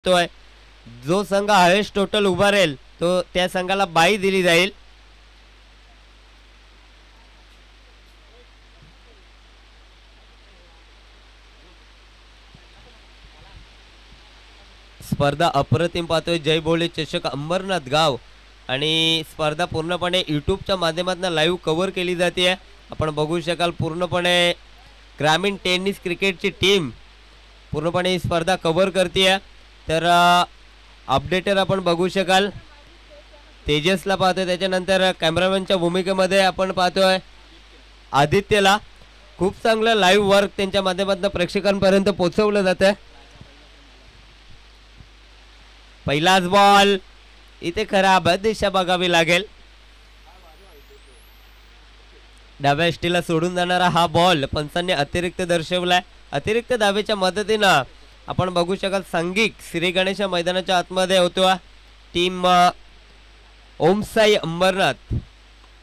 तोय जो संघ हायेस्ट टोटल उभारेल तो त्या संघाला बाई दिली जाईल. स्पर्धा अप्रतिम पाहतोय. जय भोले चषक अंबरनाथ गाव आणि स्पर्धा पूर्णपणे यूट्यूबच्या माध्यमातून लाईव्ह कव्हर केली जाते. आपण बघू शकाल पूर्णपणे ग्रामीण टेनिस क्रिकेटची टीम पूर्णपणे ही स्पर्धा कव्हर करते. तर अपडेटर आपण बघू शकाल तेजसला पाहतोय. त्याच्यानंतर कॅमेरामॅनच्या भूमिकेमध्ये आपण पाहतोय आदित्यला. खूप चांगलं लाईव्ह वर्क त्यांच्या माध्यमातून प्रेक्षकांपर्यंत पोहोचवलं जातं. पहिलाच बॉल इथे खराब दिशा बघावी लागेल. डाव्या यष्टीला सोडून जाणारा हा बॉल पंचांनी अतिरिक्त दर्शवलाय. अतिरिक्त धावेच्या मदतीनं आपण बघू शकाल सांघिक श्री गणेश मैदानाच्या आतमध्ये होतो टीम ओमसाई अंबरनाथ.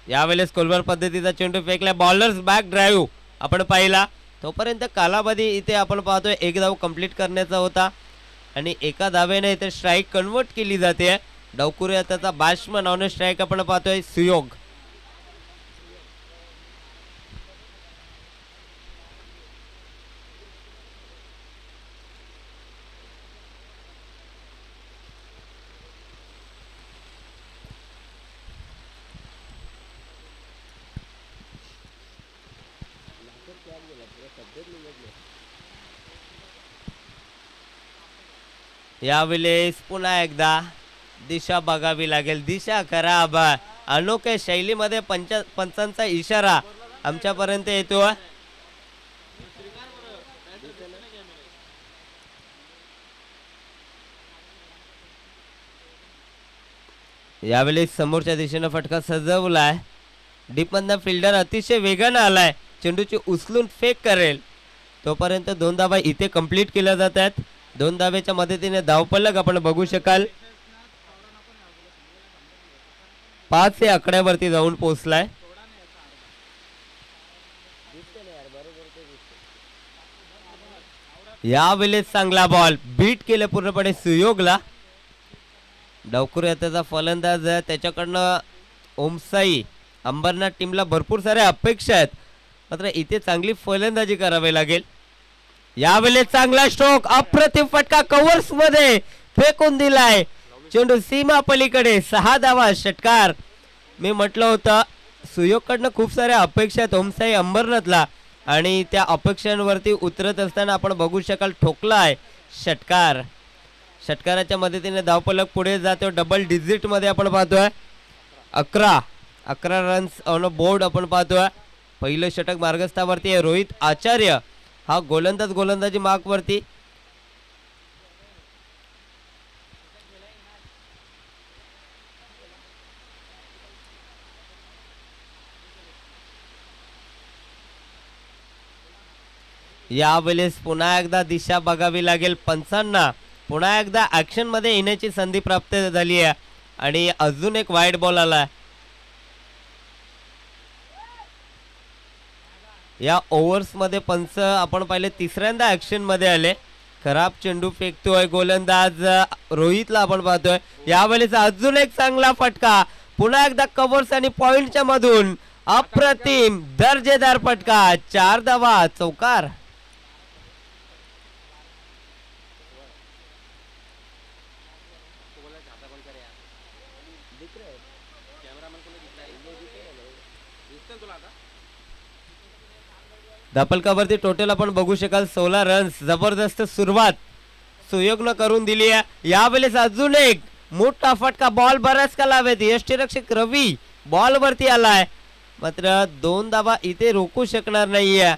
यावेळेस कोलवर पद्धतीचा चेंडू फेकला. बॉलर्स बॅक ड्राईव्ह आपण पाहिला. तोपर्यंत कालावधी इथे आपण पाहतोय एक धाव कंप्लीट करण्याचा होता आणि एका धावेने इथे स्ट्राईक कन्वर्ट केली जाते. डावकुरे त्याचा बॅट्समन ऑन स्ट्राईक आपण पाहतोय सुयोग. यावेळेस पुन्हा एकदा दिशा बघावी लागेल. दिशा खराब. अनोख्या शैलीमध्ये पंचांचा इशारा आमच्यापर्यंत येतो. यावेळेस समोरच्या दिशेने फटका सजवलाय. डीपमधनं फिल्डर अतिशय वेगाने आलाय. चेंडूची उचलून फेक करेल तोपर्यंत दोन धावा इथे कंप्लीट केल्या जातात. दोन धावेच्या मदतीने धावफलक आपण बघू शकाल 5 हे आकड्यावरती जाऊन पोहोचलाय. यावेळेस चांगला बॉल बीट केलं पूर्णपणे सुयोगला. डावकुरे त्याचा फलंदाज त्याच्याकडनं ओमसाई अंबरनाथ टीमला भरपूर साऱ्या अपेक्षा आहेत मात्र इथे चांगली फलंदाजी करावी लागेल. यावेळेस चांगला स्ट्रोक अप्रतिम फटका कव्हर्स मध्ये फेकून दिलाय. चेंडू सीमा पलीकडे 6 धावा षटकार. मी म्हटलं होतं सुयोगकडनं खूप साऱ्या अपेक्षा आहेत ओमसाई अंबरनाथला आणि त्या अपेक्षांवरती उतरत असताना आपण बघू शकाल ठोकलाय षटकार. षटकाराच्या मदतीने धावफलक पुढे जातो. डबल डिजिट मध्ये आपण पाहतोय 11 रन्स ऑन बोर्ड आपण पाहतोय. पहिलं षटक मार्गस्थावरती आहे. रोहित आचार्य हा गोलंदाजी मार्क वरती. यावेळेस पुन्हा एकदा दिशा बघावी लागेल पंचांना. पुन्हा एकदा ऍक्शन मध्ये येण्याची संधी प्राप्त झाली आहे आणि अजून एक वाईड बॉल आला. या ओव्हर्स मध्ये पंच आपण पाहिले तिसऱ्यांदा ऍक्शन मध्ये आले. खराब चेंडू फेकतोय गोलंदाज रोहितला आपण पाहतोय. यावेळेस अजून एक चांगला फटका. पुन्हा एकदा कव्हर्स आणि पॉइंटच्या मधून अप्रतिम दर्जेदार फटका. 4 धावा चौकार. धापलकावरती टोटल आपण बघू शकाल 16 रन्स. जबरदस्त सुरुवात सुयोगनं करून दिली आहे. यावेळेस अजून एक मोठा फटका. बॉल बऱ्याच कालावधीत यष्टीरक्षक रवी बॉल वरती आलाय मात्र 2 धावा इथे रोखू शकणार नाहीये.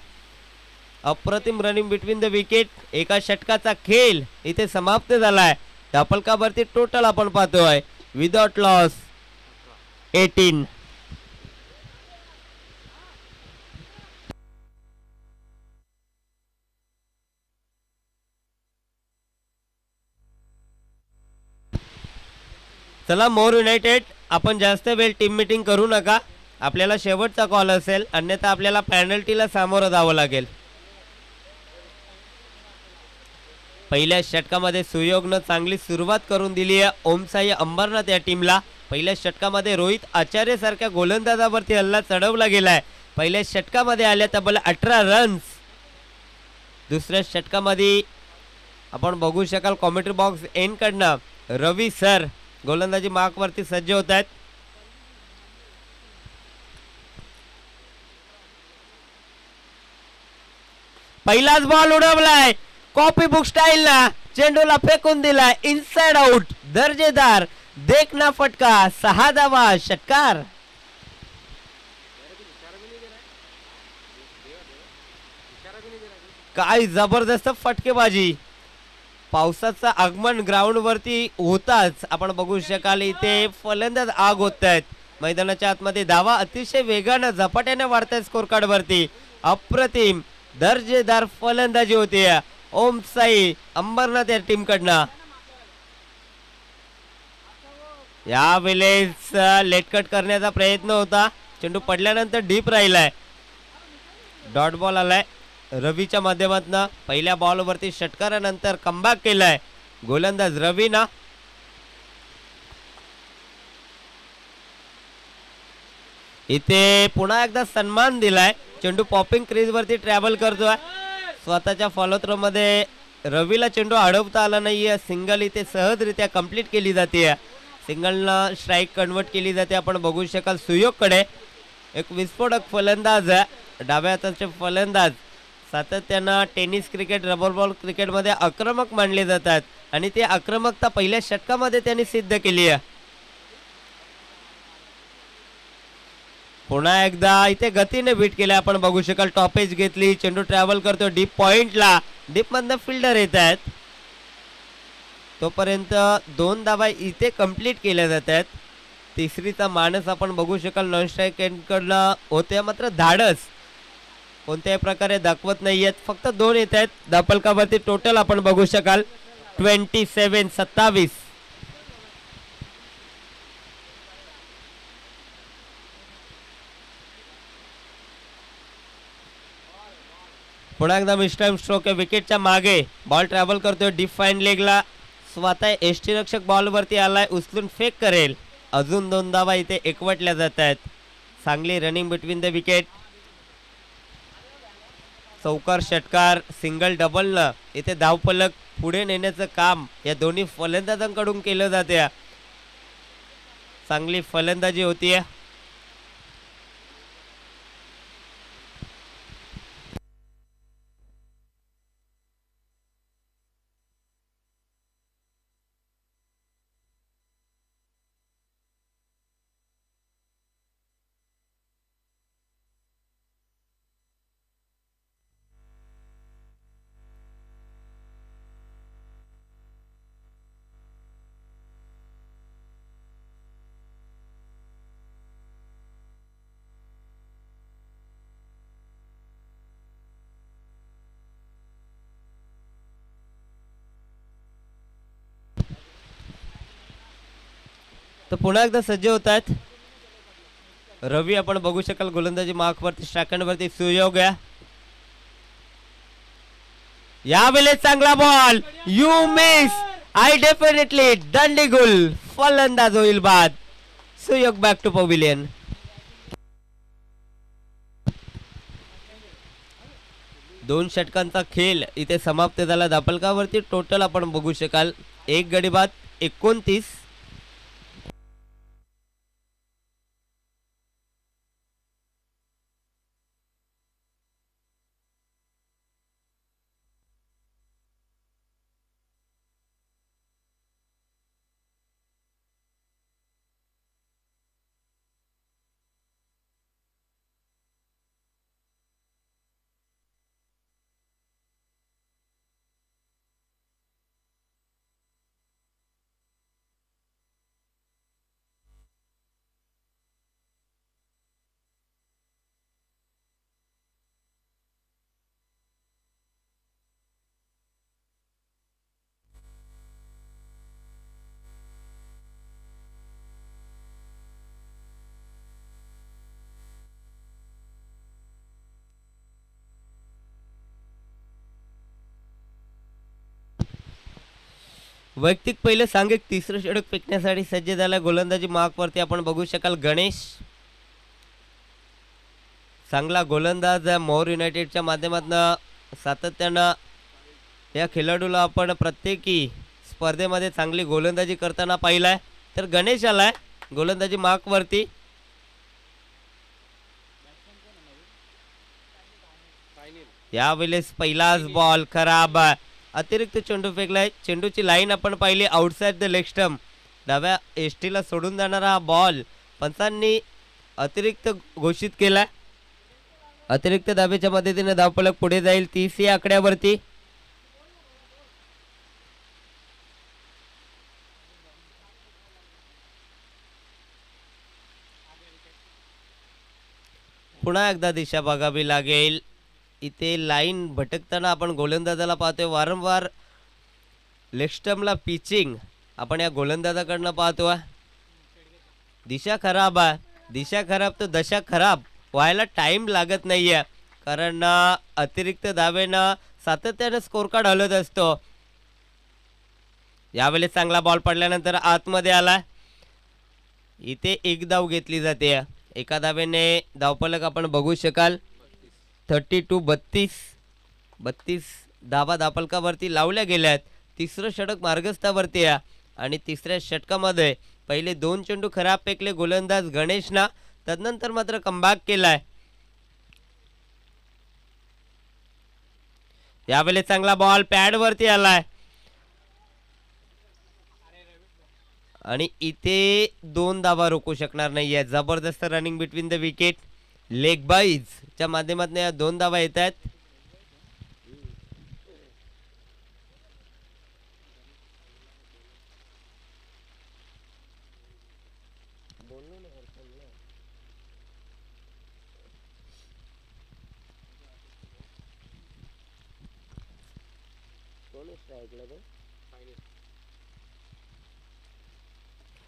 अप्रतिम रनिंग बिटवीन द विकेट. एका षटकाचा खेळ इथे समाप्त झालाय. धापलकावरती टोटल आपण पाहतोय विदाउट लॉस 18. चला मोर युनायटेड आपण जास्त वेळ टीम मीटिंग करू नका. आपल्याला शेवटचा कॉल असेल अन्यथा आपल्याला पेनल्टीला सामोरं जावं लागेल. पहिल्या षटकामध्ये सुयोगनं चांगली सुरुवात करून दिली आहे ओमसाई अंबरनाथ या टीमला. पहिल्या षटकामध्ये रोहित आचार्य सारख्या गोलंदाजावरती हल्ला चढवला गेलाय. पहिल्या षटकामध्ये आल्या तब्बल 18 रन्स. दुसऱ्या षटकामध्ये आपण बघू शकाल कॉमेंट्री बॉक्स एन कडनं रवी सर गोलंदाजी मार्कवरती सज्ज होत आहेत. पहिलाच बॉल उडवलाय कॉपी बुक स्टाईलला, चेंडूला फेकून दिलाय इनसाइड आउट. दर्जेदार देखना फटका, 6 धावा, षटकार. काय जबरदस्त फटकेबाजी. पावसाचं आगमन ग्राउंड वरती होताच आपण बघू शकाल इथे फलंदाज आग होत आहेत. मैदानाच्या आतमध्ये धावा अतिशय वेगानं झपाट्याने वाढतायत स्कोर कार्ड वरती. अप्रतिम दर्जेदार फलंदाजी होती ओमसाई अंबरनाथ या टीम कडनं. यावेळेस लेटकट करण्याचा प्रयत्न होता, चेंडू पडल्यानंतर डीप राहिलाय. डॉट बॉल आलाय रवीच्या माध्यमातून. पहिल्या बॉल वरती षटकारानंतर कमबॅक केलाय गोलंदाज रवीना. इथे पुन्हा एकदा सन्मान दिलाय. चेंडू पॉपिंग क्रीज वरती ट्रॅव्हल करतोय. स्वतःच्या फॉलो थ्रो मध्ये रवीला चेंडू अडवता आला नाहीये. सिंगल इथे सहजरित्या कंप्लीट केली जाते. सिंगलनं स्ट्राईक कन्वर्ट केली जाते. आपण बघू शकाल सुयोगकडे एक विस्फोटक फलंदाज आहे. डाव्या हाताचे फलंदाज सातत्यानं टेनिस क्रिकेट, रबर बॉल क्रिकेटमध्ये आक्रमक मानले जातात आणि ते आक्रमकता पहिल्या षटकामध्ये त्यांनी सिद्ध केली आहे. पुन्हा एकदा इथे गतीने बीट केले. आपण बघू शकाल टॉप एज घेतली, चेंडू ट्रॅव्हल करतो डीप पॉइंटला. डीप मधनं फिल्डर येत आहेत. तोपर्यंत 2 धावा इथे कंप्लीट केल्या जात आहेत. तिसरीचा मानस आपण बघू शकाल नॉन स्ट्राईक कडनं होते, मात्र धाडस कोणत्याही प्रकारे दाखवत नाहीयेत. फक्त 2 येत आहेत धापलकावरती. टोटल आपण बघू शकाल 27. पुन्हा एकदा मिस्टाईम स्ट्रोक आहे विकेटच्या मागे. बॉल ट्रॅव्हल करतोय डीप फाईन लेगला. स्वतः एसटी रक्षक बॉल वरती आलाय, उचलून फेक करेल. अजून 2 धावा इथे एकवटल्या जात आहेत. चांगली रनिंग बिटवीन द विकेट. चौकार, षटकार, सिंगल, डबलनं इथे धावफलक पुढे नेण्याचं काम या दोन्ही फलंदाजांकडून केलं जाते. चांगली फलंदाजी होतीये. तर पुन्हा एकदा सज्ज होत आहेत रवी. आपण बघू शकाल गोलंदाजी मार्कवरती स्ट्रायकरवरती सुयोग आहे. यावेळेस चांगला ball, you miss, I definitely दंडी गुल. फलंदाज होईल बाद. Suyog back to pavilion. दोन षटकांचा खेळ इथे समाप्त झाला धापलकावरती. टोटल आपण बघू शकाल 1 गडी बाद 29. वैयक्तिक पहिले सांघिक तिसरं षटक फेकण्यासाठी सज्ज झाला. गोलंदाजी मार्कवरती आपण बघू शकाल गणेश. चांगला गोलंदाज मोर युनायटेडच्या माध्यमातून सातत्यानं या खेळाडूला आपण प्रत्येकी स्पर्धेमध्ये चांगली गोलंदाजी करताना पाहिलाय. तर गणेश आलाय गोलंदाजी मार्कवरती. यावेळेस पहिलाच बॉल खराब. अतिरिक्त चेंडू फेकलाय. चेंडूची लाईन आपण पाहिली आउटसाइड द लेग स्टंप. डाव्या एसटीला सोडून जाणारा हा बॉल पंचांनी अतिरिक्त घोषित केलाय. अतिरिक्त धाबेच्या मदतीने धावफलक पुढे जाईल 30 या आकड्यावरती. पुन्हा एकदा दिशा बघावी लागेल. इथे लाईन भटकताना आपण गोलंदाजाला पाहतोय. वारंवार लेग स्टंपला पिचिंग आपण या गोलंदाजाकडनं पाहतोय. दिशा खराब आहे. दिशा खराब तर दशा खराब व्हायला टाइम लागत नाहीये, कारण अतिरिक्त धावेनं सातत्याने स्कोर कार्ड हलत असतो. यावेळेस चांगला बॉल पडल्यानंतर आतमध्ये आला. इथे एक धाव घेतली जाते. एका धावेने धावफलक आपण बघू शकाल 32 32 धावा धावफलकावरती लावल्या गेल्यात. तिसरं षटक मार्गस्थावरती आहे आणि तिसऱ्या षटकामध्ये पहिले 2 चेंडू खराब फेकले गोलंदाज गणेशना. तदनंतर मात्र कमबॅक केलाय. यावेळेस चांगला बॉल पॅड वरती आलाय आणि इथे 2 धावा रोखू शकणार नाहीये. जबरदस्त running between the wicket. Leg byes च्या माध्यमातून या 2 धावा येत आहेत.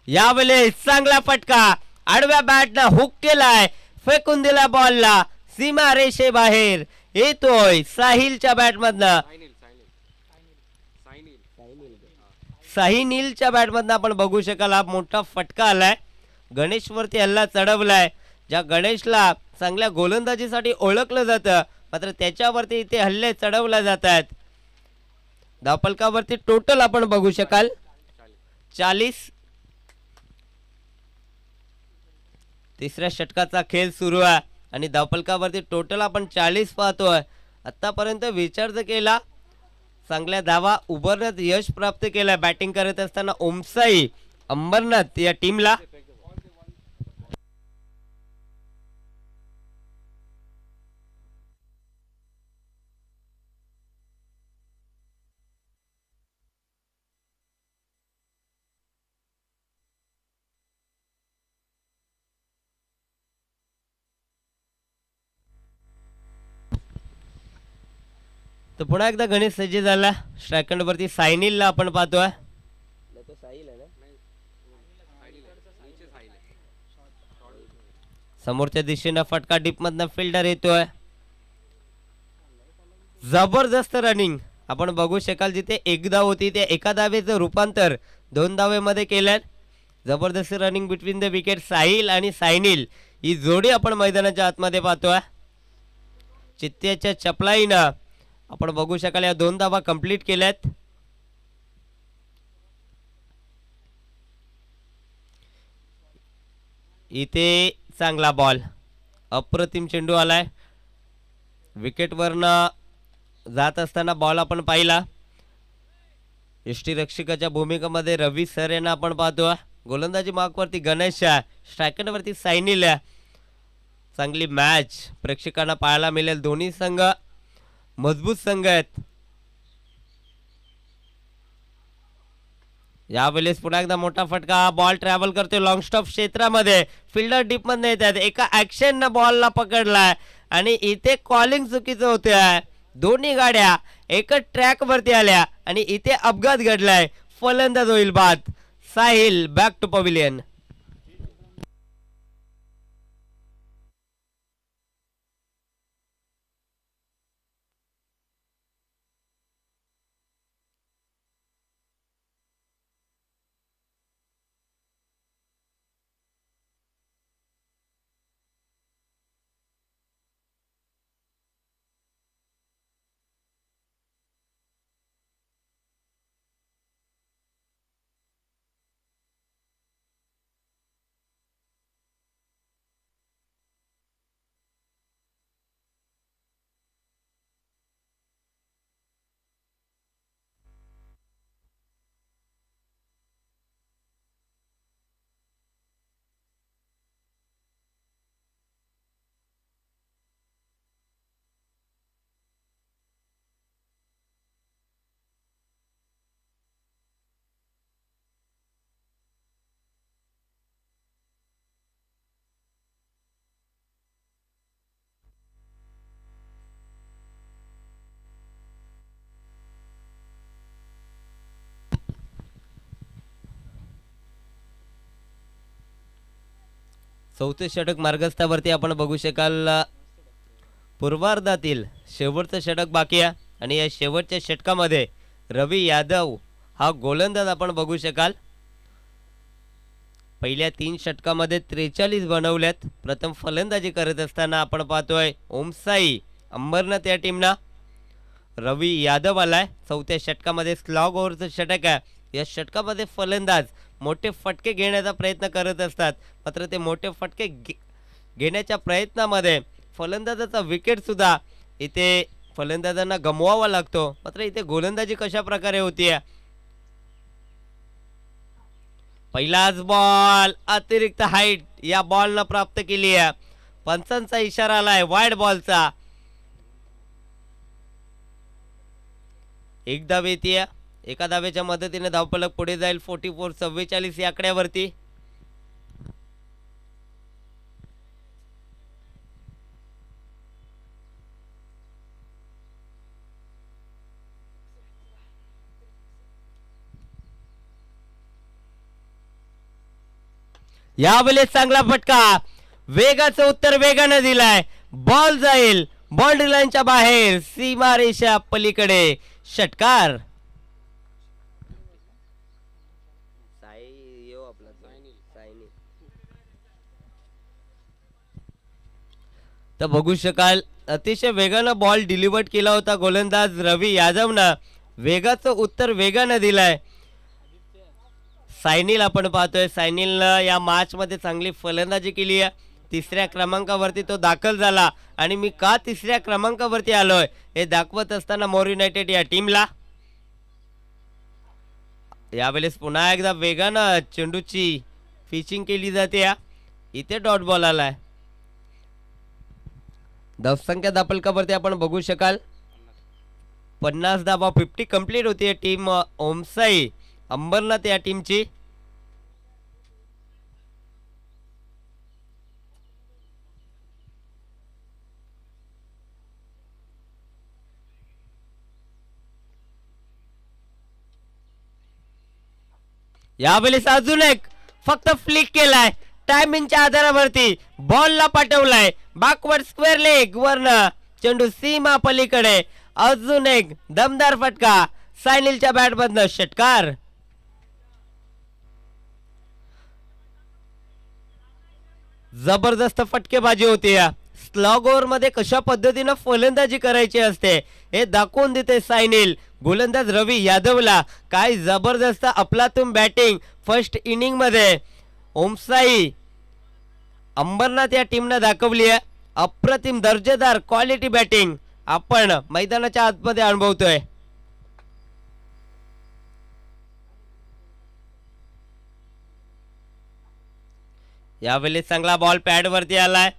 यावेळेस चांगला फटका आडव्या बॅटनं हुक केलाय. फेकून दिला बॉलला सीमा रेषे बाहेर. येतोय साहिलच्या बॅटमधनं. साहिनीलच्या बॅटमधनं आपण बघू शकाल हा मोठा फटका आलाय. गणेशवरती हल्ला चढवलाय. ज्या गणेशला चांगल्या गोलंदाजीसाठी ओळखलं जातं, मात्र त्याच्यावरती इथे हल्ले चढवले जात आहेत. धावफलकावरती टोटल आपण बघू शकाल 40. तिसऱ्या षटकाचा खेळ सुरू आहे आणि धावफलकावरती टोटल आपण 40 पाहतोय. आतापर्यंत विचार जर केला, चांगल्या धावा उभारण्यात यश प्राप्त केलं बॅटिंग करत असताना ओमसाई अंबरनाथ या टीमला. तर पुन्हा एकदा गणेश सज्ज झाला. स्ट्रायकंड वरती सायनीलला आपण पाहतोय. समोरच्या दिशेनं फटका डीप मधनं फिल्डर येतोय. जबरदस्त रनिंग आपण बघू शकाल. जिथे एक धाव होती त्या एका धावेचं रूपांतर 2 धावेमध्ये केलं. जबरदस्त running between the wicket. Sahil आणि सायनील ही जोडी आपण मैदानाच्या आतमध्ये पाहतोय. चित्त्याच्या चपलाईनं आपण बघू शकाल या 2 धावा कंप्लीट केल्यात. इथे चांगला बॉल, अप्रतिम चेंडू आलाय. विकेटवरनं जात असताना बॉल आपण पाहिला. यष्टीरक्षकाच्या भूमिकेमध्ये रवी सर यांना आपण पाहतो. गोलंदाजी मार्कवरती गणेश, स्ट्रायकरवरती सायनील. चांगली मॅच प्रेक्षकांना पाहायला मिळेल. दोन्ही संघ मजबूत संघ आहेत. यावेळेस पुन्हा एकदा मोठा फटका. बॉल ट्रॅव्हल करतोय लॉंग स्टॉप क्षेत्रामध्ये. फिल्डर डीप मध्ये येतात. एका ऍक्शन न बॉलला पकडलाय आणि इथे कॉलिंग चुकीचं होतंय. दोन्ही गाड्या एकच ट्रॅक वरती आल्या आणि इथे अपघात घडलाय. फलंदाज होईल बाद. Sahil back to pavilion. चौथे षटक मार्गस्थावरती आपण बघू शकाल. पूर्वार्धातील शेवटचं षटक बाकी आहे आणि या शेवटच्या षटकामध्ये रवी यादव हा गोलंदाज आपण बघू शकाल. पहिल्या 3 षटकामध्ये 43 बनवल्यात. प्रथम फलंदाजी करत असताना आपण पाहतोय ओमसाई अंबरनाथ या टीमना. रवी यादव आलाय. चौथ्या षटकामध्ये स्लॉग ओव्हरचं षटक आहे. या षटकामध्ये फलंदाज मोठे फटके घेण्याचा प्रयत्न करत असतात, मात्र ते मोठे फटके घेण्याच्या प्रयत्नामध्ये फलंदाजाचा विकेट सुद्धा इथे फलंदाजांना गमवावा लागतो. मात्र इथे गोलंदाजी कशा प्रकारे होतीये. पहिलाच बॉल अतिरिक्त हाईट या बॉलनं प्राप्त केली आहे. पंचांचा इशारा आलाय वाईड बॉलचा. एक धाव येते. एका धावेच्या मदतीने धावफलक पुढे जाईल 44-44 या आकड्यावरती. यावेळेस चांगला फटका. वेगाचं उत्तर वेगानं दिलाय. बॉल जाईल बाउंड्री लाईनच्या बाहेर, सीमारेषा पलीकडे. षटकार. तर बघू शकाल अतिशय वेगानं बॉल डिलिव्हर्ड केला होता गोलंदाज रवी यादवनं. वेगाचं उत्तर वेगानं दिलाय. सायनील आपण पाहतोय. सायनीलनं या मॅच मध्ये चांगली फलंदाजी केली आहे. 3ऱ्या क्रमांकावरती तो दाखल झाला आणि मी का 3ऱ्या क्रमांकावरती आलोय हे दाखवत असताना मोर युनायटेड या टीमला. यावेळेस पुन्हा एकदा वेगानं चेंडूची फिचिंग केली जाते. इथे डॉट बॉल आलाय. धावसंख्या दापलकावरती आपण बघू शकाल 50 धावा 50 कंप्लीट होती टीम ओमसाई अंबरनाथ या टीमची. यावेळेस अजून एक फक्त फ्लिक केलाय. टायमिंगच्या आधारावरती बॉलला पाठवलाय बॅकवर्ड स्क्वेअर लेग वरन चेंडू सीमा पलीकडे. अजून एक दमदार फटका सायनीलच्या बॅट मधनं. षटकार. जबरदस्त फटकेबाजी होती. स्लॉग ओव्हर मध्ये कशा पद्धतीने फलंदाजी करायची असते हे दाखवून देते सायनील. गोलंदाज रवी यादवला काय जबरदस्त अफलातून बॅटिंग फर्स्ट इनिंग मध्ये ओमसाई अंबरनाथ या टीमने दाखवली आहे. अप्रतिम दर्जेदार क्वालिटी बॅटिंग आपण मैदानाच्या आतमध्ये अनुभवतोय. यावेळी चांगला बॉल पॅड वरती आलाय.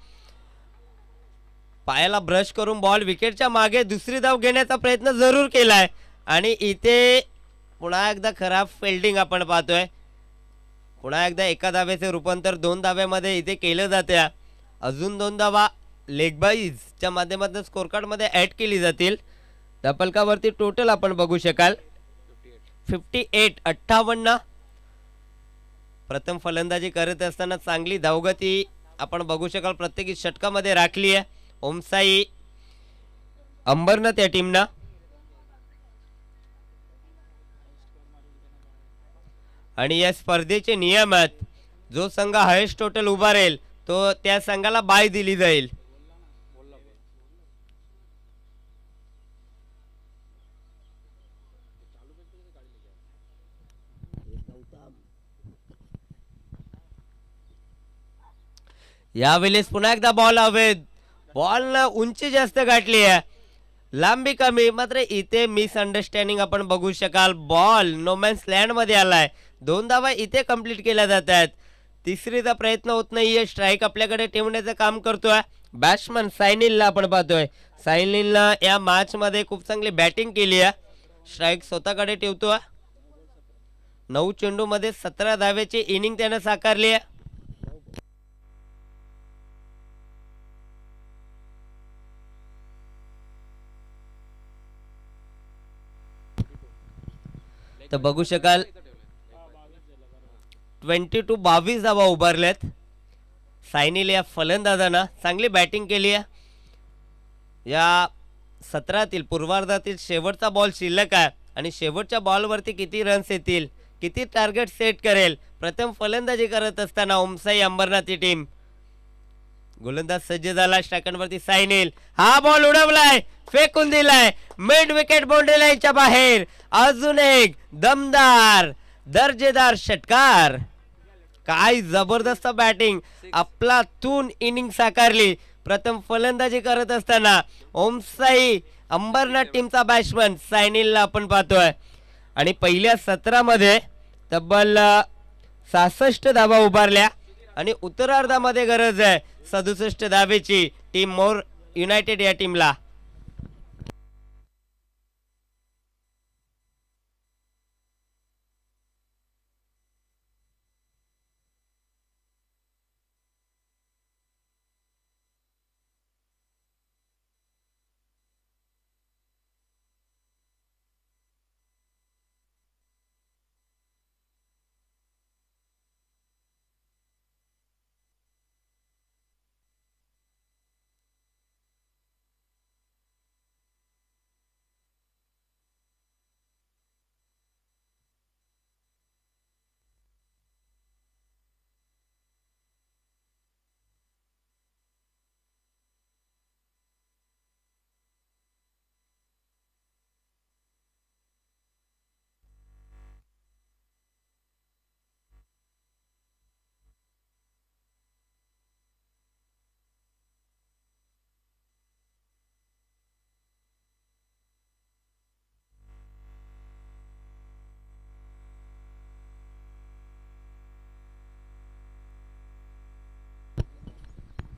पायाला ब्रश करून बॉल विकेटच्या मागे दुसरी धाव घेण्याचा प्रयत्न जरूर केलाय आणि इथे पुन्हा एकदा खराब फिल्डिंग आपण पाहतोय. पुन्हा एकदा एका धावेचे रूपांतर 2 धाव्यामध्ये इथे केलं जाते. अजून 2 धावा लेग बाईजच्या माध्यमातून स्कोर कार्ड मध्ये ऍड केली जातील. धापलकावरती टोटल आपण बघू शकाल 58. प्रथम फलंदाजी करत असताना चांगली धावगती आपण बघू शकाल प्रत्येक षटकामध्ये राखली आहे ओमसाई अंबरनाथ या टीमना. आणि या स्पर्धेचे नियम आहेत. जो संघ हायेस्ट टोटल उभारेल तो त्या संघाला बाय दिली जाईल. यावेळेस पुन्हा एकदा बॉल हवेत. बॉलला उंची जास्त गाठली आहे, लांबी कमी. मात्र इथे मिसअंडरस्टँडिंग आपण बघू शकाल. बॉल नोमॅन्स लँड मध्ये आलाय. 2 धावा इथे कंप्लीट केल्या जात आहेत. तिसरीचा प्रयत्न होत नाहीये. स्ट्राईक आपल्याकडे ठेवण्याचं काम करतोय बॅट्समन सायनीलला आपण पाहतोय. सायनीलला या मॅच मध्ये खूप चांगली बॅटिंग केली आहे. स्ट्राईक स्वतःकडे ठेवतोय. 9 चेंडू मध्ये 17 धावेची इनिंग त्याने साकारली आहे. तर बघू शकाल 22 धावा उभारल्यात. सायनील या फलंदाजानं चांगली बॅटिंग केली आहे। या सत्रातील पूर्वार्धातील शेवटचा बॉल शिल्लक आहे आणि शेवटच्या बॉलवरती किती रन्स येतील, किती टार्गेट सेट करेल, प्रथम फलंदाजी करत असताना ओमसाई अंबरनाथची टीम। गोलंदाज सज्ज झाला, स्ट्रायकरवरती सायनील, हा बॉल उडवलाय, फेकून दिलाय मिड विकेट बाउंड्री लाईनच्या बाहेर। अजून एक दमदार दर्जेदार षटकार, काय जबरदस्त बॅटिंग, अफलातून इनिंग साकारली। प्रथम फलंदाजी करत असताना ओमसाई अंबरनाथ टीमचा बॅट्समन सायनीलला आपण पाहतोय आणि पहिल्या सत्रामध्ये तब्बल 66 धावा उभारल्या आणि उत्तरार्धामध्ये गरज आहे 67 धावेची टीम मोर युनायटेड या टीमला।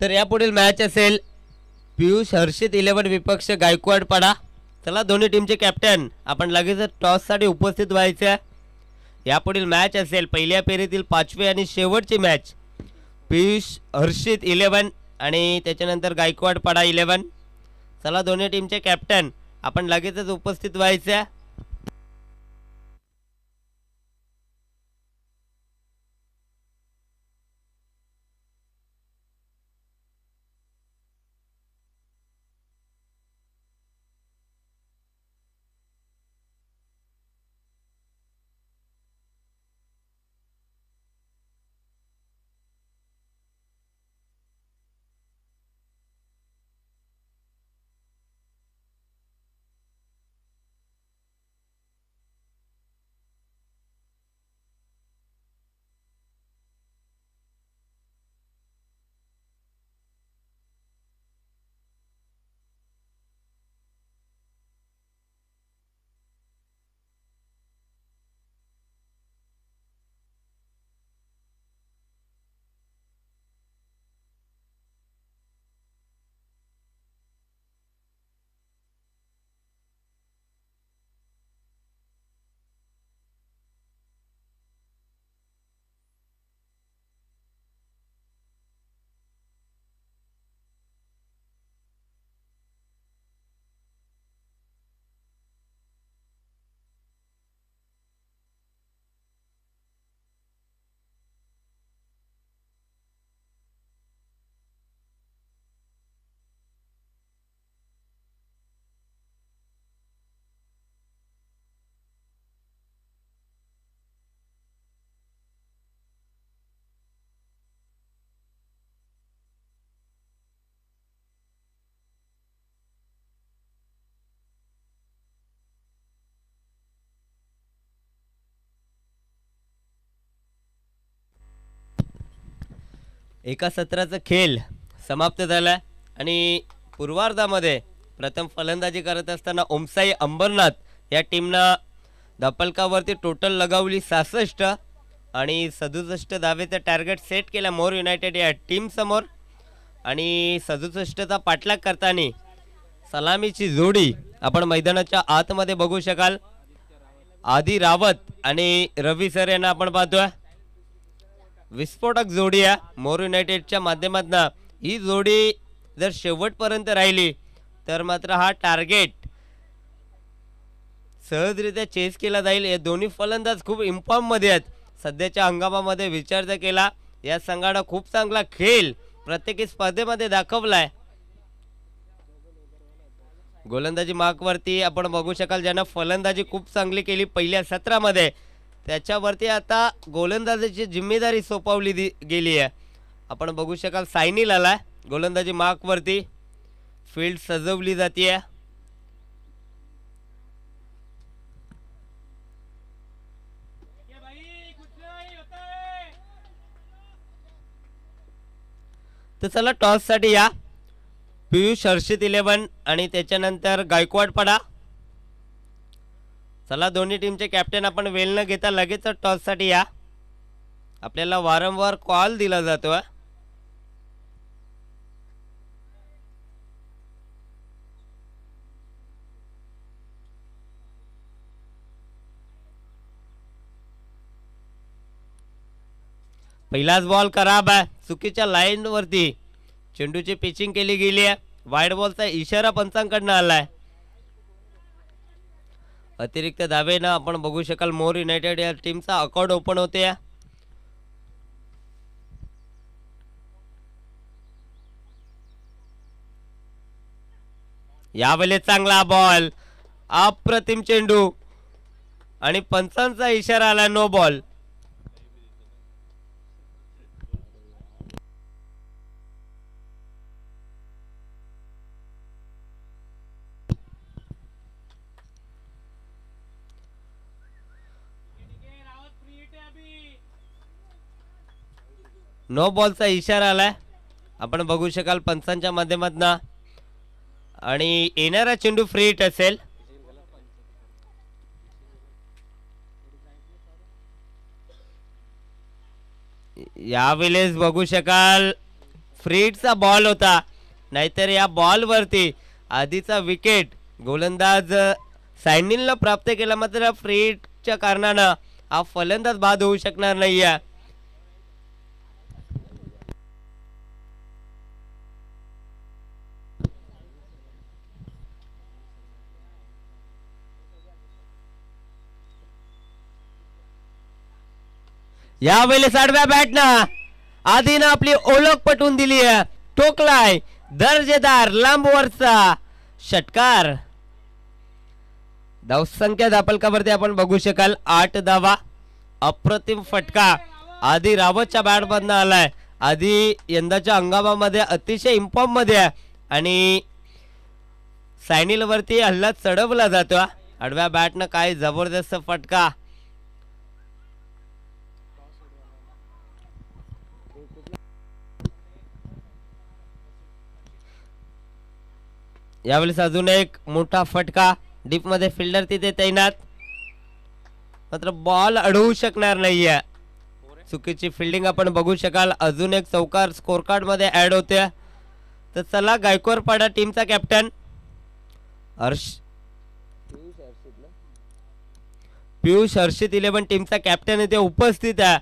तर यापुढील मॅच असेल पियुष हर्षित 11 विपक्ष गायकवाड पाडा। चला दोन्ही टीमचे कॅप्टन आपण लगेच टॉससाठी उपस्थित व्हायचे। यापुढील मॅच असेल पहिल्या फेरीतील 5वी आणि शेवटची मॅच, पियुष हर्षित 11 आणि त्याच्यानंतर गायकवाड पाडा 11। चला दोन्ही टीमचे कॅप्टन आपण लगेचच उपस्थित व्हायचे। एका सत्राचा खेळ समाप्त झाला आणि पूर्वार्धामध्ये प्रथम फलंदाजी करत असताना ओमसाई अंबरनाथ या टीमनं धपलकावरती टोटल लगावली 66 आणि 67 धावेचं टार्गेट सेट केला मोर युनायटेड या टीम समोर आणि 67चा पाठलाग करताना सलामीची जोडी आपण मैदानाच्या आतमध्ये बघू शकाल। आदी रावत आणि रवी सर यांना आपण पाहतोय। विस्फोटक जोडी आहे मोर युनायटेडच्या माध्यमातून। ही जोडी जर शेवटपर्यंत राहिली तर मात्र हा टार्गेट सहजरित्या चेस केला जाईल। हे दोन्ही फलंदाज खूप इन्फॉर्म मध्ये आहेत सध्याच्या हंगामामध्ये। विचार जर केला या संघानं खूप चांगला खेळ प्रत्येकी स्पर्धेमध्ये दाखवलाय. गोलंदाजी मार्कवरती आपण बघू शकाल ज्यानं फलंदाजी खूप चांगली केली पहिल्या सत्रामध्ये, त्याच्यावरती आता गोलंदाजीची जिम्मेदारी सोपवली गेली आहे. आपण बघू शकाल सायनील आलाय गोलंदाजी मार्कवरती. फील्ड सजवली जाते. तर चला टॉस साठी या. पियुष हर्षित 11 आणि त्याच्यानंतर गायकवाड पडा. चला दोन्ही टीमचे कॅप्टन आपण वेळ न घेता लगेच टॉस साठी या. आपल्याला वारंवार कॉल दिला जातो. पहिलाच बॉल खराब आहे. चुकीच्या लाईन वरती चेंडूची पिचिंग केली गेली आहे. वाईड बॉलचा इशारा पंचांकडनं आलाय. अतिरिक्त धावेनं आपण बघू शकाल मोर युनायटेड या टीमचा अकाउंट ओपन होते. यावेळेस चांगला बॉल, अप्रतिम चेंडू आणि पंचांचा इशारा आला नो बॉल. नो बॉलचा इशारा आलाय. आपण बघू शकाल पंचांच्या माध्यमातून आणि येणारा चेंडू फ्री हिट असेल. यावेळेस बघू शकाल फ्री हिटचा बॉल होता, नाहीतर या बॉल वरती आधीचा विकेट गोलंदाज सायनीलला प्राप्त केला, मात्र फ्री हिटच्या कारणानं हा फलंदाज बाद होऊ शकणार नाहीये. यावेळेस आडव्या बॅटनं आधीनं आपली ओळख पटवून दिली आहे. टोकलाय दर्जेदार लांबवरचा षटकार. धावसंख्या दापलकावरती आपण बघू शकाल 8 धावा. अप्रतिम फटका आधी रावतच्या बॅटमधनं आलाय. आधी यंदाच्या हंगामामध्ये अतिशय इम्फॉर्म मध्ये आहे आणि सायनील वरती हल्ला चढवला जातो. आडव्या बॅटनं काय जबरदस्त फटका. यावेळेस अजून एक मोठा फटका. डीप मध्ये फिल्डर तिथे तैनात, मात्र बॉल अडवू शकणार नाहीये. चुकीची फिल्डिंग आपण बघू शकाल. अजून एक चौकार स्कोर कार्ड मध्ये ऍड होते. तर चला गायकवाड पाडा टीमचा कॅप्टन पियुष हर्षित 11 टीमचा कॅप्टन इथे उपस्थित आहे.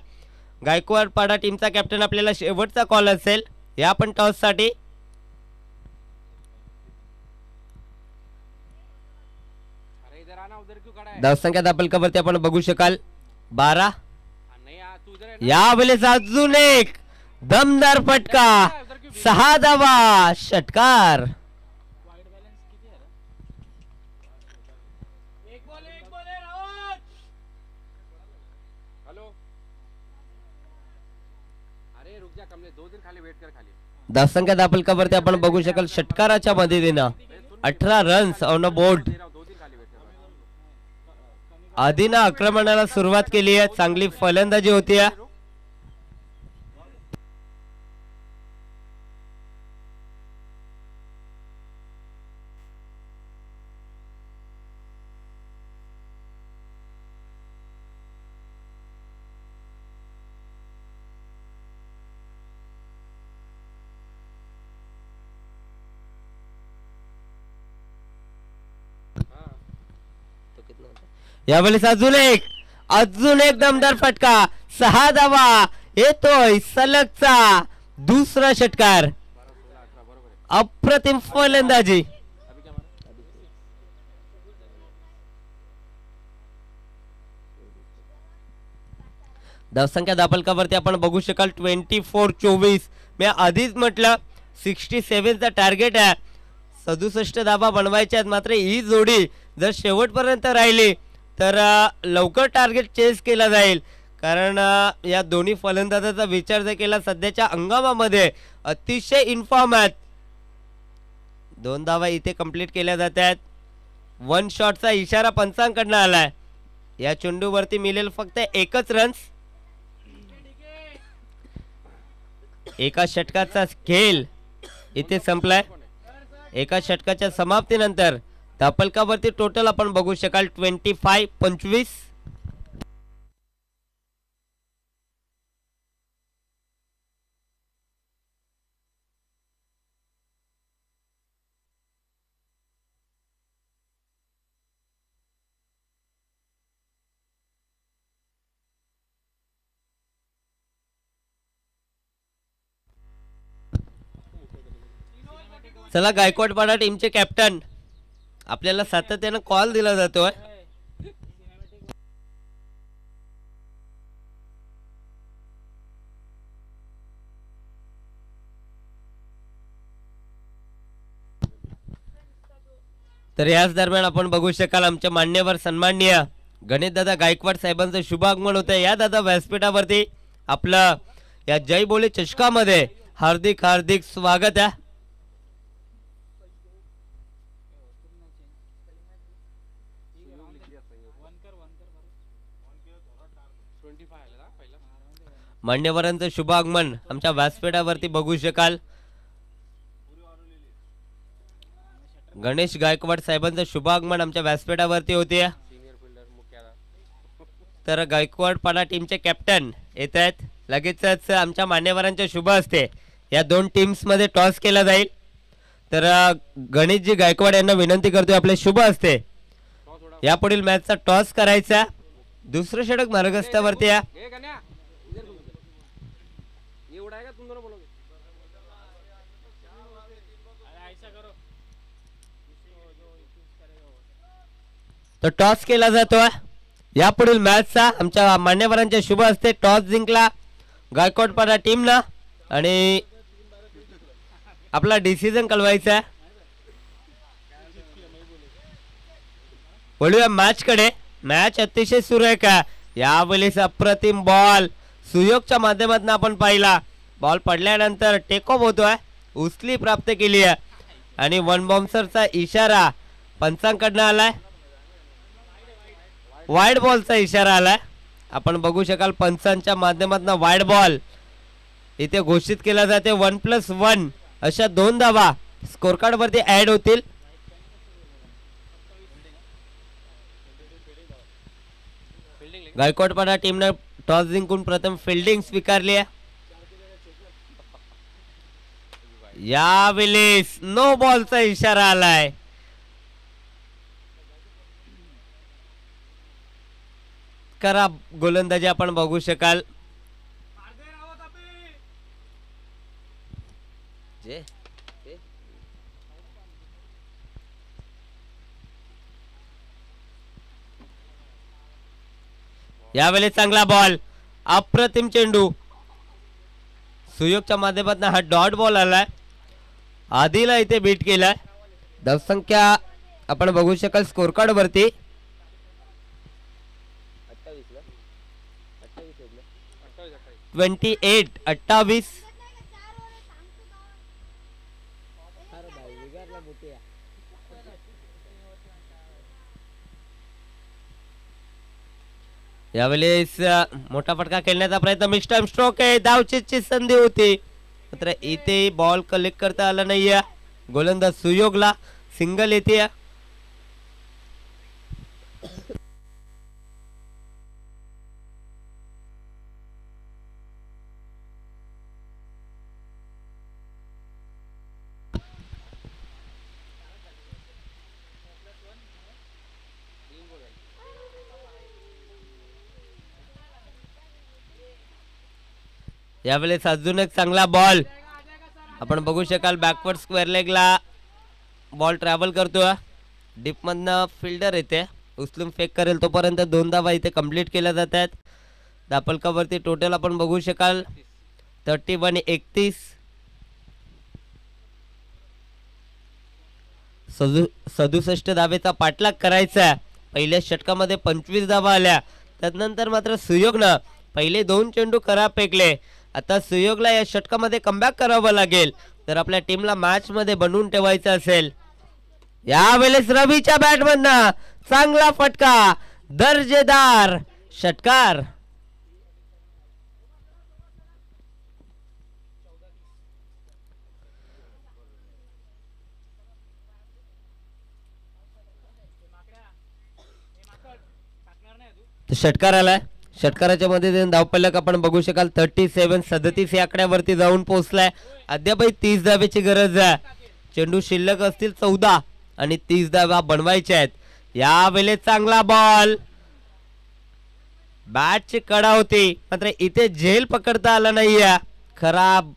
गायकवाड पाडा टीमचा कॅप्टन आपल्याला शेवटचा कॉल असेल या पण टॉस साठी. धावसंख्या दापलकावरती आपण बघू शकाल 12. यावेळेस अजून एक दमदार फटका, 6 धावा षटकार. धावसंख्या दापलकावरती आपण बघू शकाल षटकाराच्या मदतीनं 18 रन्स ऑन अ बोर्ड. आधीनं आक्रमणाला सुरुवात केली आहे. चांगली फलंदाजी होती. यावेळेस अजून एक दमदार फटका, 6 धावा. येतोय सलगचा दुसरा षटकार. अप्रतिम फलंदाजी. धावसंख्या दापलकावरती आपण बघू शकाल 24-24. मी आधीच म्हटलं 67चा टार्गेट आहे, 67 धावा बनवायच्या आहेत. मात्र ही जोडी जर शेवटपर्यंत राहिली तर लवकर टार्गेट चेस केला जाईल, कारण या दोन्ही फलंदाजाचा विचार जर केला सध्याच्या हंगामामध्ये अतिशय इन्फॉर्म आहेत. 2 धावा इथे कंप्लीट केल्या जात आहेत. 1 शॉटचा इशारा पंचांकडनं आलाय. या चेंडूवरती मिळेल फक्त एकच रन्स. एका षटकाचा खेळ इथे संपलाय. एका षटकाच्या समाप्तीनंतर धापलकावरती टोटल आपण बघू शकाल 25-25. चला, गायकवाडपाडा टीमचे कॅप्टन आपल्याला सातत्यानं कॉल दिला जातोय. तर याच दरम्यान आपण बघू शकाल आमच्या मान्यवर सन्माननीय गणेशदादा गायकवाड साहेबांचं शुभागमन होतं. या दादा व्यासपीठावरती आपलं या जय बोले चषकामध्ये हार्दिक हार्दिक स्वागत आहे. मान्यवरांचं शुभागमन आमच्या व्यासपीठावरती बघू शकाल. गणेश गायकवाड साहेबांचं शुभागमन आमच्या व्यासपीठावरती होते. तर गायकवाडपाडा टीमचे कॅप्टन येत आहेत. लगेचच आमच्या मान्यवरांच्या शुभ हस्ते या 2 टीम्स मध्ये टॉस केला जाईल. तर गणेशजी गायकवाड यांना विनंती करतोय आपले शुभ हस्ते यापुढील मॅचचा टॉस करायचा. दुसरं षटक मार्गस्थावरती आहे. तो टॉस केला जातोय. यापुढील मॅचचा आमच्या मान्यवरांच्या शुभ हस्ते टॉस जिंकला गायकवाडपाडा टीमला आणि आपला डिसिजन कळवायचा. बोलूया मॅच कडे. मॅच अतिशय सुरेख आहे. यावेळेस अप्रतिम बॉल सुयोगच्या माध्यमातून आपण पाहिला. बॉल पडल्यानंतर टेक ऑफ होतोय, उचली प्राप्त केली आहे आणि 1 बाउन्सरचा इशारा पंचांकडनं आलाय. वाईड बॉलचा इशारा आलाय. आपण बघू शकाल पंचांच्या माध्यमातून वाईड बॉल इथे घोषित केला जाते. 1+1 अशा 2 धावा स्कोर कार्ड वरती ऍड होतील. गायकवाडपाडा टीमने टॉस जिंकून प्रथम फिल्डिंग स्वीकारली आहे. यावेळेस नो बॉलचा इशारा आलाय. करा गोलंदाजी आपण बघू शकाल. यावेळेस चांगला बॉल, अप्रतिम चेंडू सुयोगच्या माध्यमातून हा डॉट बॉल आलाय. आधीला इथे बीट केलाय. धावसंख्या आपण बघू शकाल स्कोर कार्ड वरती 28-28. यावेळेस मोठा फटका खेळण्याचा प्रयत्न, मिस्टर स्ट्रोक आहे, धावचीची संधी होती मात्र इथे बॉल कलेक्ट करता आला नाहीये. गोलंदाज सुयोगला सिंगल येते. यावेळेस अजून एक चांगला बॉल आपण बघू शकाल. बॅकवर्ड स्क्वेअर लेगला बॉल ट्रॅव्हल करतोय. डीप मधनं फिल्डर येते, उचलून फेक करेल तोपर्यंत 2 धावा इथे कंप्लीट केल्या जातात. धापलकावरती टोटल आपण बघू शकाल 31-31. 67 धावेचा पाठलाग करायचा. पहिल्या षटकामध्ये 25 धावा आल्या. त्यानंतर मात्र सुयोगनं पहिले 2 चेंडू खराब फेकले. आता सुयोगला या षटकामध्ये कमबॅक करावं लागेल तर आपल्या टीमला मॅच मध्ये बनवून ठेवायचं असेल. यावेळेस रवीच्या बॅटमधनं चांगला फटका, दर्जेदार षटकार. षटकार आलाय. षटकाराच्या मध्ये धावपल्लक आपण बघू शकाल 37 या आकड्यावरती जाऊन पोहोचलाय. अद्यापही 30 धावेची गरज आहे. चेंडू शिल्लक असतील 14 आणि 30 धावा बनवायच्या आहेत. यावेळेस चांगला बॉल, बॅटची कडा होती मात्र इथे झेल पकडता आला नाहीये. खराब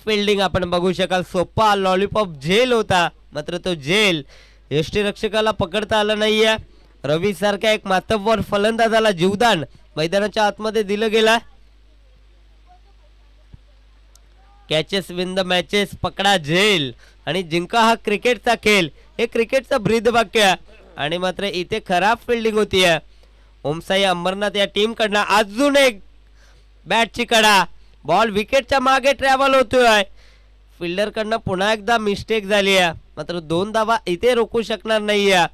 फिल्डिंग आपण बघू शकाल. सोपा लॉलीपॉप झेल होता मात्र तो झेल यष्टीरक्षकाला पकडता आला नाहीये. रवी सारख्या एक मातब्बर फलंदाजाला जीवदान मैदानाच्या आतमध्ये दिलं गेला. कॅचेस विन द मॅचेस, पकडा झेल आणि जिंका हा क्रिकेटचा खेळ, हे क्रिकेटचा ब्रीद वाक्य. आणि मात्र इथे खराब फिल्डिंग होतीये. ओमसाई अंबरनाथ या टीम कडनं अजून एक बॅटची कडा, बॉल विकेटच्या मागे ट्रॅव्हल होतोय. फिल्डर कडनं पुन्हा एकदा मिस्टेक झाली आहे मात्र 2 धावा इथे रोखू शकणार नाहीये.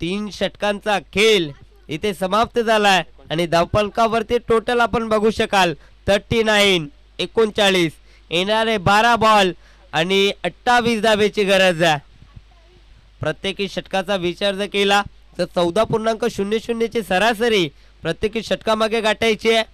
3 षटकांचा खेळ इथे समाप्त झालाय आणि धावफलकावरती टोटल आपण बघू शकाल 39-39. येणारे 12 बॉल आणि 28 धावेची गरज आहे. प्रत्येकी षटकाचा विचार जर केला तर 14.00 ची सरासरी प्रत्येकी षटकामागे गाठायची आहे.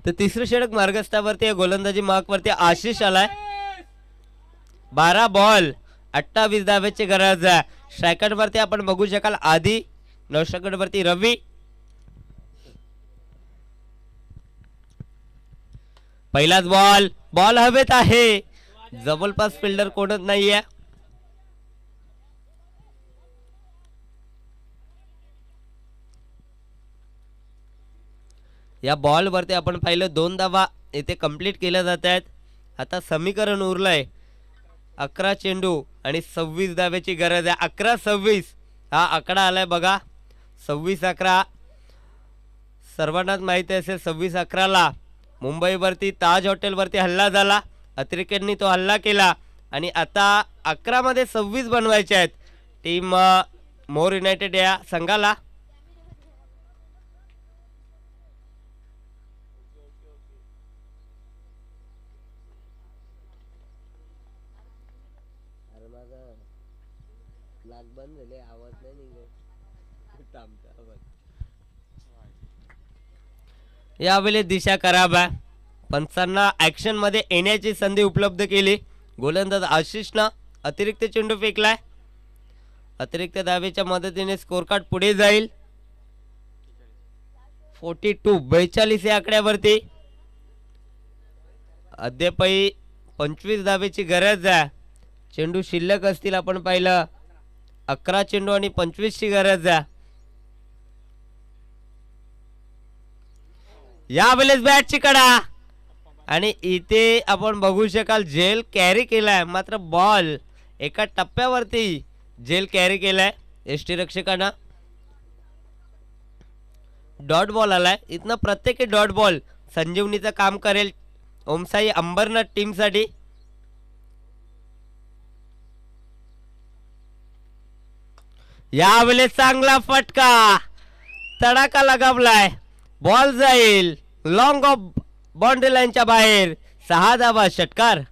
तर तिसरं षटक मार्गस्थावरती गोलंदाजी मार्कवरती आशिष आलाय. 12 बॉल 28 धावेची गरज आहे. स्ट्रायकर वरती आपण बघू शकाल आधी, नौशकड वरती रवी. पहिलाच बॉल, बॉल हवेत आहे. जवळपास फिल्डर कोणच नाहीये. या बॉल वरती आपण पाहिलं 2 धावा इथे कंप्लीट केल्या जात आहेत. आता समीकरण उरलंय 11 चेंडू आणि 26 धावेची गरज आहे. 11-26 हा आकडा आलाय बघा. 26-11 सर्वांनाच माहिती असेल. 26-11 मुंबईवरती ताज हॉटेलवरती हल्ला झाला. अतिरेक्यांनी तो हल्ला केला आणि आता 11 मध्ये 26 बनवायचे आहेत टीम मोर युनायटेड या संघाला. यावेळी दिशा खराब आहे. पंचांना ऍक्शन मध्ये येण्याची संधी उपलब्ध केली. गोलंदाज आशिषनं अतिरिक्त चेंडू फेकलाय. अतिरिक्त धावेच्या मदतीने स्कोर कार्ड पुढे जाईल. 42 या आकड्यावरती. अद्यापही 25 धावेची गरज आहे. चेंडू शिल्लक असतील आपण पाहिलं 11 चेंडू आणि 25 ची गरज आहे. यावेळेस बॅटची कडा आणि इथे आपण बघू शकाल झेल कॅरी केलाय मात्र बॉल एका टप्प्यावरती झेल कॅरी केलाय. यष्टीरक्षकांना डॉट बॉल आलाय. इथनं प्रत्येकी डॉट बॉल संजीवनीचं काम करेल ओमसाई अंबरनाथ टीम साठी. यावेळेस चांगला फटका, तडाखा लगावलाय. बॉल जाईल लॉंग ऑफ बाउंड्री लाईनच्या बाहेर 6 धावा षटकार.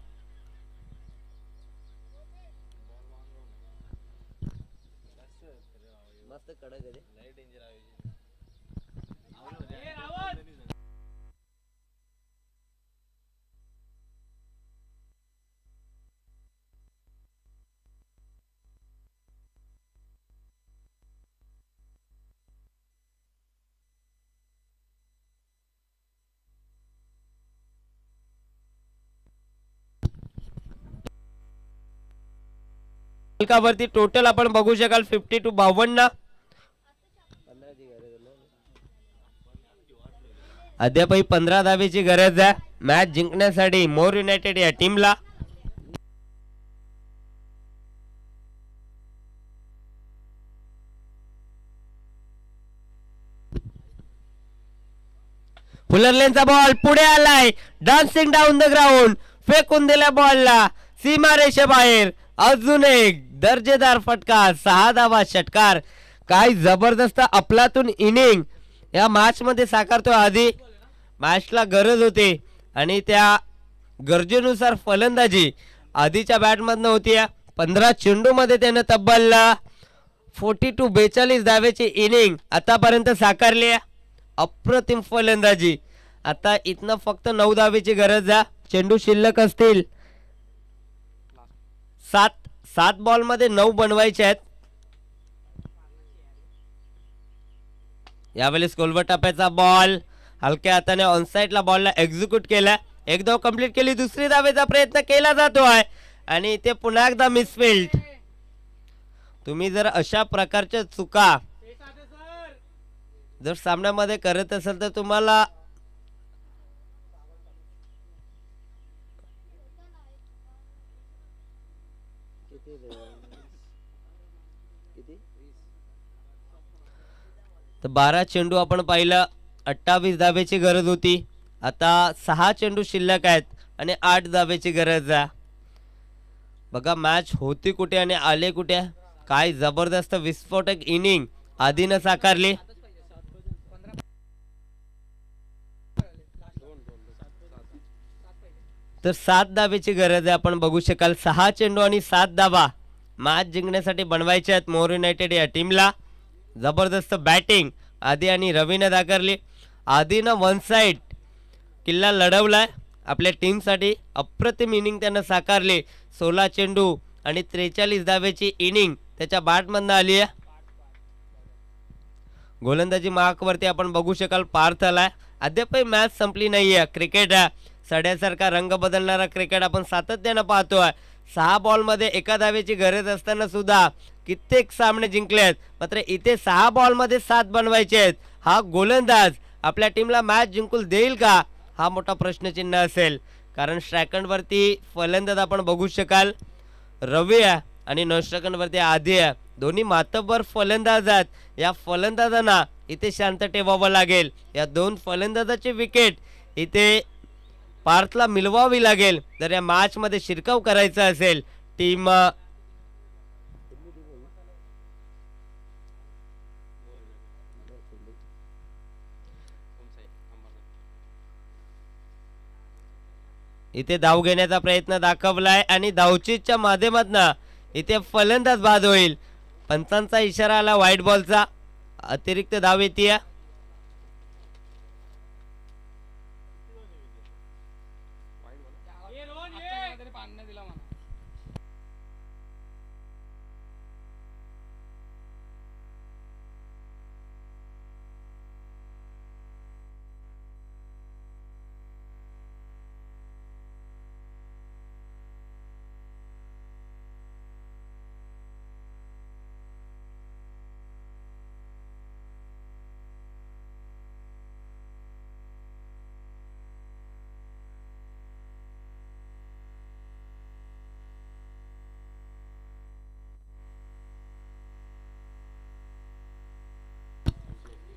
वरती टोटल आपण बघू शकाल 52-52. अद्यापही 15 धावेची गरज आहे मॅच जिंकण्यासाठी मोर युनायटेड या टीमला. फुलरलेनचा बॉल पुढे आलाय, डान्सिंग डाऊन द ग्राउंड, फेकून दिल्या बॉलला सीमारेषे बाहेर. अजून एक दर्जेदार फटका, 6 धावा षटकार. काय जबरदस्त अफलातून इनिंग या मॅच मध्ये साकारतोय. आधी मॅचला गरज होती आणि त्या गरजेनुसार फलंदाजी आधीच्या बॅटमधनं होती. 15 चेंडू मध्ये त्याने तब्बल 42 धावेची इनिंग आतापर्यंत साकारली. अप्रतिम फलंदाजी. आता इथनं फक्त 9 धावेची गरज आहे. चेंडू शिल्लक असतील 7 बॉल मध्ये 9 बनवायचे आहेत. यावेळेस कोलवर टप्प्याचा बॉल हलक्या हाताने ऑनसाइडला बॉलला एक्झिक्यूट केला. एक धाव कंप्लीट केली. दुसरी धावेचा प्रयत्न केला जातो आहे आणि इथे पुन्हा एकदा मिसफिल्ड. तुम्ही जर अशा प्रकारच्या चुका जर सामन्यामध्ये करत असेल तर तुम्हाला तर 12 चेंडू आपण पाहिलं, 28 धावेची गरज होती. आता 6 चेंडू शिल्लक आहेत आणि 8 धावेची गरज आहे. बघा मॅच होती कुठे आणि आले कुठे. काय जबरदस्त विस्फोटक इनिंग आधीनं साकारली. तर 7 धावेची गरज आहे. आपण बघू शकाल 6 चेंडू आणि 7 धावा मॅच जिंकण्यासाठी बनवायचे आहेत मोर युनायटेड या टीमला. जबरदस्त बॅटिंग आधी आणि रवीने दाखवली. आधीनं वन साइड किल्ला लढवलाय आपल्या टीमसाठी. अप्रतिम इनिंग त्यानं साकारली. 16 चेंडू आणि 43 धावेची इनिंग त्याच्या बॅटमधनं आली आहे. गोलंदाजी मार्कवरती आपण बघू शकाल पार्थ आलाय. अद्यापही मॅच संपली नाहीये. क्रिकेट सड्यासारखा रंग बदलणारा क्रिकेट आपण सातत्यानं पाहतोय. 6 बॉल मध्ये 1 धावेची गरज असताना सुद्धा कित्येक सामने जिंकले आहेत. मात्र इथे 6 बॉल मध्ये 7 बनवायचे आहेत. हा गोलंदाज आपल्या टीमला मॅच जिंकून देईल का, हा मोठा प्रश्नचिन्ह असेल. कारण स्ट्रायकंड वरती फलंदाज आपण बघू शकाल रवी आहे आणि नॉनस्ट्रायकंड वरती आधी आहे. दोन्ही मातब्बर फलंदाज आहेत. या फलंदाजांना इथे शांत ठेवावं लागेल. या 2 फलंदाजाची विकेट इथे पार्थला मिळवावी लागेल जर या मॅच मध्ये शिरकाव करायचा असेल. टीम इथे धाव घेण्याचा प्रयत्न दाखवलाय आणि धावचीच्या माध्यमातून इथे फलंदाज बाद होईल. पंचांचा इशारा आला व्हाईट बॉलचा. अतिरिक्त धाव येते.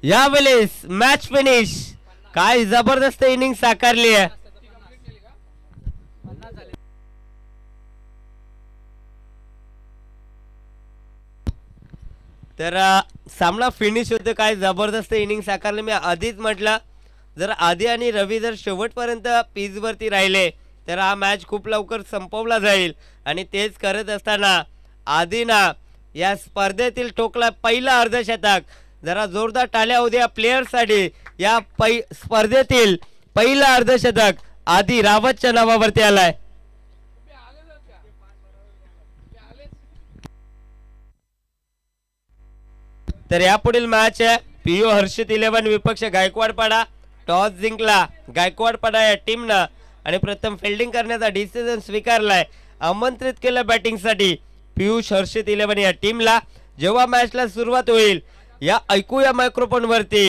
यावेळेस मॅच फिनिश. काय जबरदस्त इनिंग साकारली आहे. तर सामना फिनिश होते. काय जबरदस्त इनिंग साकारली. मी आधीच म्हटलं जर आधी आणि रवी जर शेवटपर्यंत पिच वरती राहिले तर हा मॅच खूप लवकर संपवला जाईल आणि तेच करत असताना आधीना या स्पर्धेतील ठोकला पहिला अर्धशतक. जरा जोरदार टाळ्या होऊ द्या प्लेयर्ससाठी. या स्पर्धेतील पहिला अर्धशतक आधी रावतच्या नावावरती आलाय. तर यापुढील मॅच आहे पीओ हर्षित 11 विपक्ष गायकवाडपाडा. टॉस जिंकला गायकवाडपाडा या टीमनं आणि प्रथम फिल्डिंग करण्याचा डिसिजन स्वीकारलाय. आमंत्रित केलं बॅटिंगसाठी पियुष हर्षित 11 या टीमला. जेव्हा मॅचला सुरुवात होईल या ऐकूया मायक्रोफोन वरती.